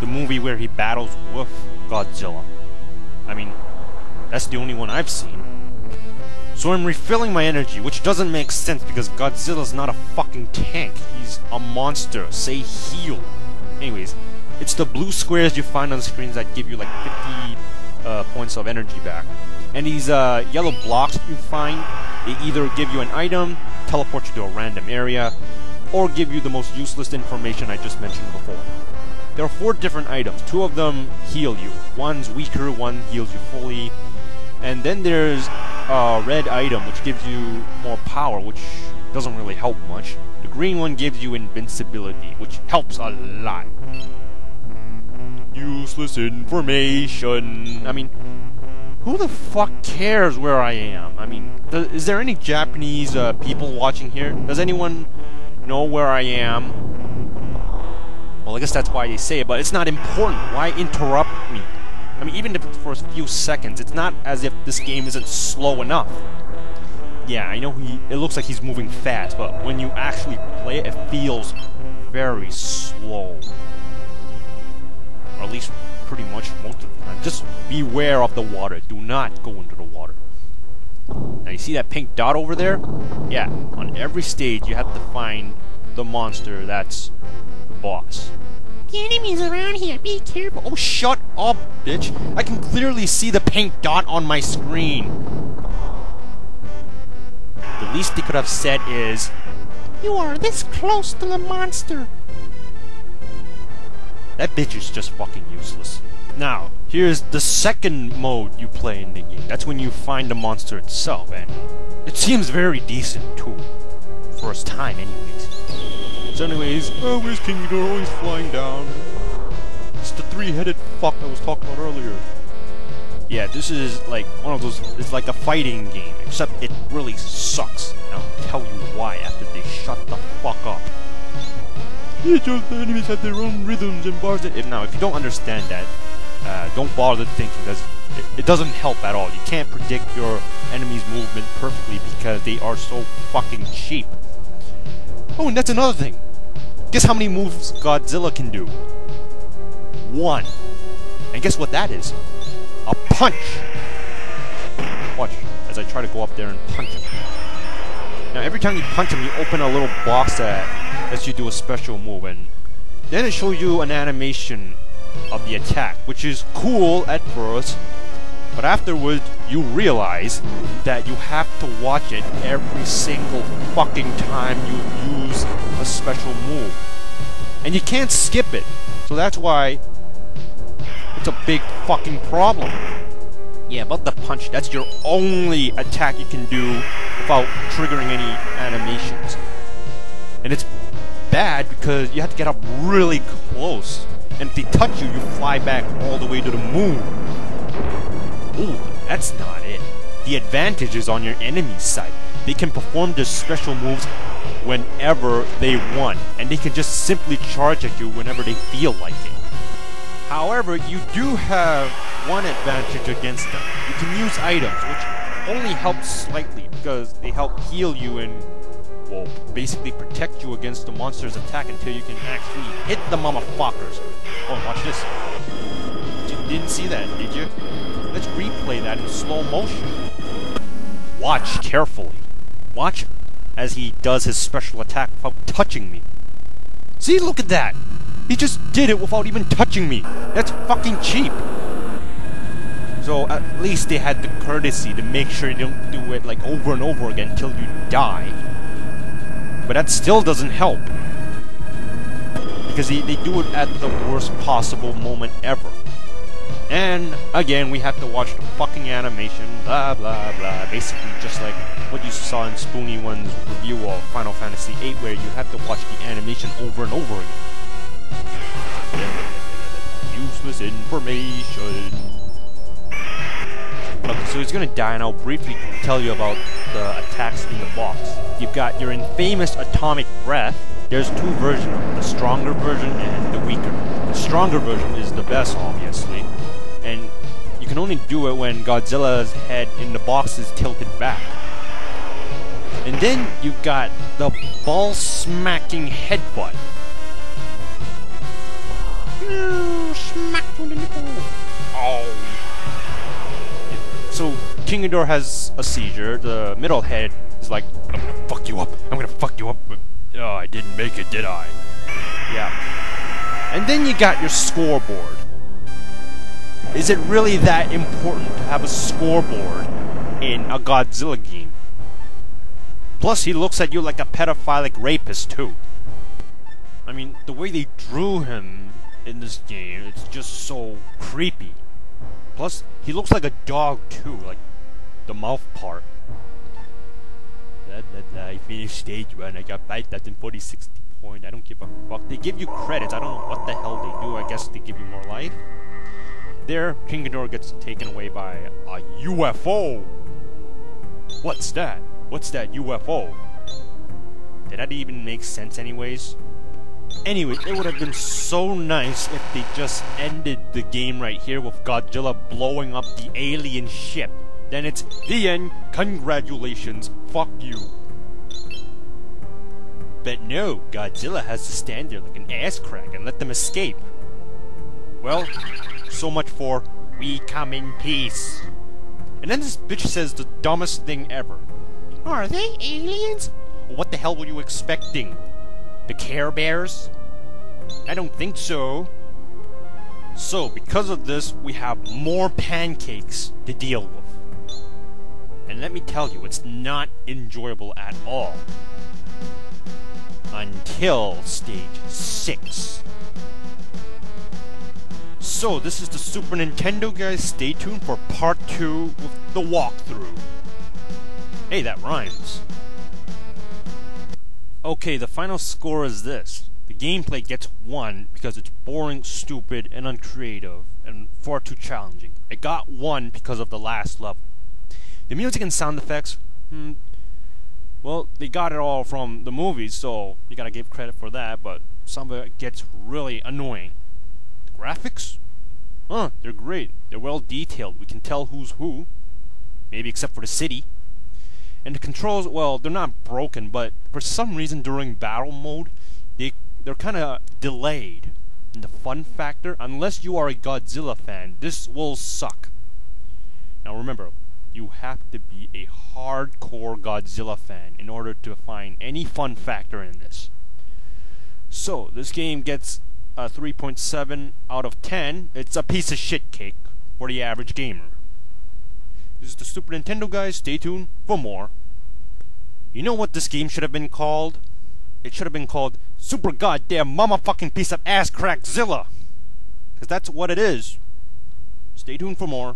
the movie where he battles with Godzilla. I mean, that's the only one I've seen. So I'm refilling my energy, which doesn't make sense because Godzilla's not a fucking tank. He's a monster. Say heal. Anyways, it's the blue squares you find on screens that give you like 50 points of energy back. And these yellow blocks you find, they either give you an item, teleport you to a random area, or give you the most useless information I just mentioned before. There are 4 different items. 2 of them heal you. One's weaker, one heals you fully. And then there's a red item, which gives you more power, which doesn't really help much. The green one gives you invincibility, which helps a lot. Useless information. I mean, who the fuck cares where I am? I mean, is there any Japanese people watching here? Does anyone know where I am? Well, I guess that's why they say it, but it's not important. Why interrupt me? I mean, even if it's for a few seconds, it's not as if this game isn't slow enough. Yeah, I know it looks like he's moving fast, but when you actually play it, it feels very slow. Or at least pretty much most of the time. Just beware of the water. Do not go into the water. Now you see that pink dot over there? Yeah, on every stage you have to find the monster that's the boss. The enemy's around here, be careful. Oh, shut up, bitch. I can clearly see the pink dot on my screen. The least they could have said is, you are this close to the monster. That bitch is just fucking useless. Now, here's the second mode you play in the game. That's when you find the monster itself, and it seems very decent too. First time, anyways. So anyways, where's King Ghidorah? He's flying down. It's the 3-headed fuck I was talking about earlier. Yeah, this is like one of those, it's like a fighting game, except it really sucks. And I'll tell you why after they shut the fuck up. Yeah, just the enemies have their own rhythms and bars. Now, if you don't understand that, don't bother thinking, because it doesn't help at all. You can't predict your enemy's movement perfectly because they are so fucking cheap. Oh, and that's another thing. Guess how many moves Godzilla can do? 1. And guess what that is? A punch! Watch, as I try to go up there and punch him. Now, every time you punch him, you open a little box that lets you do a special move, and then it shows you an animation of the attack, which is cool at first, but afterwards, you realize that you have to watch it every single fucking time you use a special move. And you can't skip it. So that's why it's a big fucking problem. Yeah, about the punch, that's your only attack you can do without triggering any animations. And it's bad because you have to get up really close. And if they touch you, you fly back all the way to the moon. Ooh, that's not it. The advantage is on your enemy's side. They can perform their special moves whenever they want, and they can just simply charge at you whenever they feel like it. However, you do have one advantage against them. You can use items, which only helps slightly because they help heal you and, well, basically protect you against the monster's attack until you can actually hit the motherfuckers. Oh, watch this. You didn't see that, did you? Let's replay that in slow motion. Watch carefully. Watch as he does his special attack without touching me. See, look at that. He just did it without even touching me. That's fucking cheap. So at least they had the courtesy to make sure you don't do it like over and over again until you die. But that still doesn't help. Because they do it at the worst possible moment ever. And again, we have to watch the fucking animation, blah blah blah. Basically just like what you saw in Spoony One's review of Final Fantasy VIII, where you have to watch the animation over and over again. Useless information. Okay, so he's gonna die, and I'll briefly tell you about the attacks in the box. You've got your infamous atomic breath. There's 2 versions, the stronger version and the weaker. The stronger version is the best, obviously. And you can only do it when Godzilla's head in the box is tilted back. And then you've got the ball-smacking headbutt. You King Ghidorah has a seizure. The middle head is like, I'm gonna fuck you up. I'm gonna fuck you up. Oh, I didn't make it, did I? Yeah. And then you got your scoreboard. Is it really that important to have a scoreboard in a Godzilla game? Plus, he looks at you like a pedophilic rapist, too. I mean, the way they drew him in this game, it's just so creepy. Plus, he looks like a dog, too, like the mouth part. I finished stage 1, I got 5,040 points, I don't give a fuck. They give you credits, I don't know what the hell they do, I guess they give you more life. There, King Ghidorah gets taken away by a UFO! What's that? What's that UFO? Did that even make sense anyways? Anyway, it would have been so nice if they just ended the game right here with Godzilla blowing up the alien ship. Then it's the end, congratulations, fuck you. But no, Godzilla has to stand there like an ass crack and let them escape. Well, so much for we come in peace. And then this bitch says the dumbest thing ever. Are they aliens? What the hell were you expecting? The Care Bears? I don't think so. So, because of this, we have more pancakes to deal with. And let me tell you, it's not enjoyable at all. Until stage 6. So, this is the Super Nintendo, guys. Stay tuned for part 2 with the walkthrough. Hey, that rhymes. Okay, the final score is this. The gameplay gets 1 because it's boring, stupid, and uncreative, and far too challenging. It got 1 because of the last level. The music and sound effects, well, they got it all from the movies, so you gotta give credit for that, but some of it gets really annoying. The graphics? They're great. They're well detailed. We can tell who's who. Maybe except for the city. And the controls, well, they're not broken, but for some reason during battle mode, they're kind of delayed. And the fun factor, unless you are a Godzilla fan, this will suck. Now remember, you have to be a hardcore Godzilla fan in order to find any fun factor in this. So, this game gets a 3.7 out of 10. It's a piece of shit cake for the average gamer. This is the Super Nintendo, guys. Stay tuned for more. You know what this game should have been called? It should have been called Super Goddamn Mama Fucking Piece of Ass Crackzilla. Because that's what it is. Stay tuned for more.